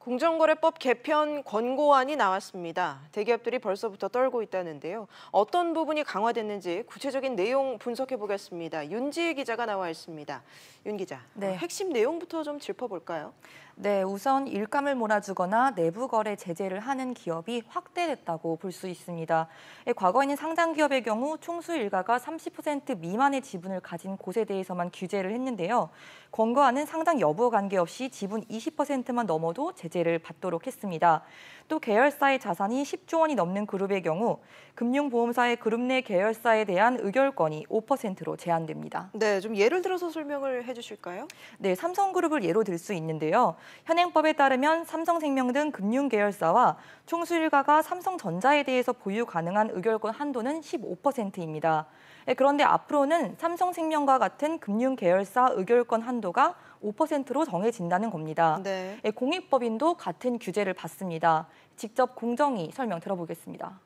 공정거래법 개편 권고안이 나왔습니다. 대기업들이 벌써부터 떨고 있다는데요. 어떤 부분이 강화됐는지 구체적인 내용 분석해 보겠습니다. 윤지혜 기자가 나와 있습니다. 윤 기자, 네. 핵심 내용부터 좀 짚어볼까요? 네, 우선 일감을 몰아주거나 내부 거래 제재를 하는 기업이 확대됐다고 볼 수 있습니다. 과거에는 상장 기업의 경우 총수 일가가 30% 미만의 지분을 가진 곳에 대해서만 규제를 했는데요. 권고안은 상장 여부와 관계없이 지분 20%만 넘어도 제재를 받도록 했습니다. 또 계열사의 자산이 10조 원이 넘는 그룹의 경우 금융보험사의 그룹 내 계열사에 대한 의결권이 5%로 제한됩니다. 네, 좀 예를 들어서 설명을 해주실까요? 네, 삼성그룹을 예로 들 수 있는데요. 현행법에 따르면 삼성생명 등 금융계열사와 총수 일가가 삼성전자에 대해서 보유 가능한 의결권 한도는 15%입니다. 그런데 앞으로는 삼성생명과 같은 금융계열사 의결권 한도가 5%로 정해진다는 겁니다. 네. 공익법인도 같은 규제를 받습니다. 직접 공정위 설명 들어보겠습니다.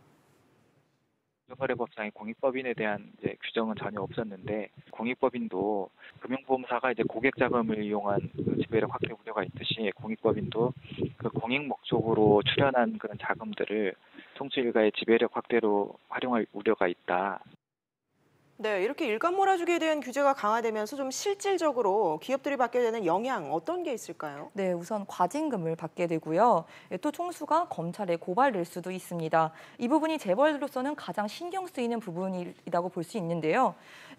공정거래법상의 공익법인에 대한 규정은 전혀 없었는데 공익법인도 금융보험사가 고객 자금을 이용한 지배력 확대 우려가 있듯이 공익법인도 그 공익 목적으로 출연한 그런 자금들을 총수 일가의 지배력 확대로 활용할 우려가 있다. 네, 이렇게 일감 몰아주기에 대한 규제가 강화되면서 좀 실질적으로 기업들이 받게 되는 영향 어떤 게 있을까요? 네, 우선 과징금을 받게 되고요. 또 총수가 검찰에 고발될 수도 있습니다. 이 부분이 재벌로서는 가장 신경 쓰이는 부분이라고 볼 수 있는데요.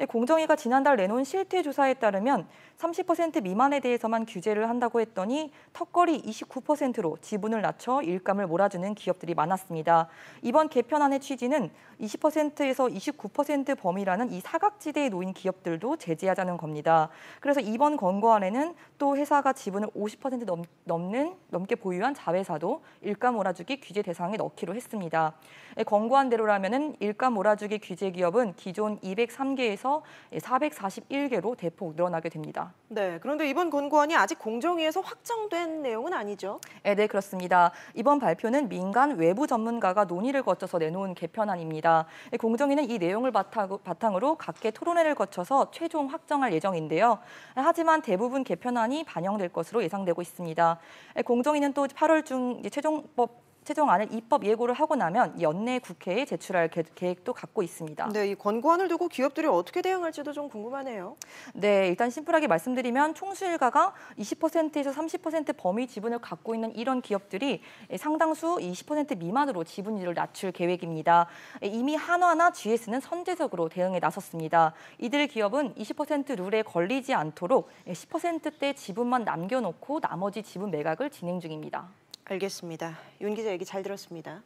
공정위가 지난달 내놓은 실태조사에 따르면 30% 미만에 대해서만 규제를 한다고 했더니 턱걸이 29%로 지분을 낮춰 일감을 몰아주는 기업들이 많았습니다. 이번 개편안의 취지는 20%에서 29% 범위라는 이 사각지대에 놓인 기업들도 제재하자는 겁니다. 그래서 이번 권고안에는 또 회사가 지분을 50% 넘게 보유한 자회사도 일감 몰아주기 규제 대상에 넣기로 했습니다. 권고안대로라면은 일감 몰아주기 규제 기업은 기존 203개에서 441개로 대폭 늘어나게 됩니다. 네, 그런데 이번 권고안이 아직 공정위에서 확정된 내용은 아니죠? 네, 그렇습니다. 이번 발표는 민간 외부 전문가가 논의를 거쳐서 내놓은 개편안입니다. 공정위는 이 내용을 바탕으로 각계 토론회를 거쳐서 최종 확정할 예정인데요. 하지만 대부분 개편안이 반영될 것으로 예상되고 있습니다. 공정위는 또 8월 중 최종안을 입법 예고를 하고 나면 연내 국회에 제출할 계획도 갖고 있습니다. 네, 이 권고안을 두고 기업들이 어떻게 대응할지도 좀 궁금하네요. 네, 일단 심플하게 말씀드리면 총수 일가가 20%에서 30% 범위 지분을 갖고 있는 이런 기업들이 상당수 20% 미만으로 지분율을 낮출 계획입니다. 이미 한화나 GS는 선제적으로 대응에 나섰습니다. 이들 기업은 20% 룰에 걸리지 않도록 10%대 지분만 남겨놓고 나머지 지분 매각을 진행 중입니다. 알겠습니다. 윤 기자 얘기 잘 들었습니다.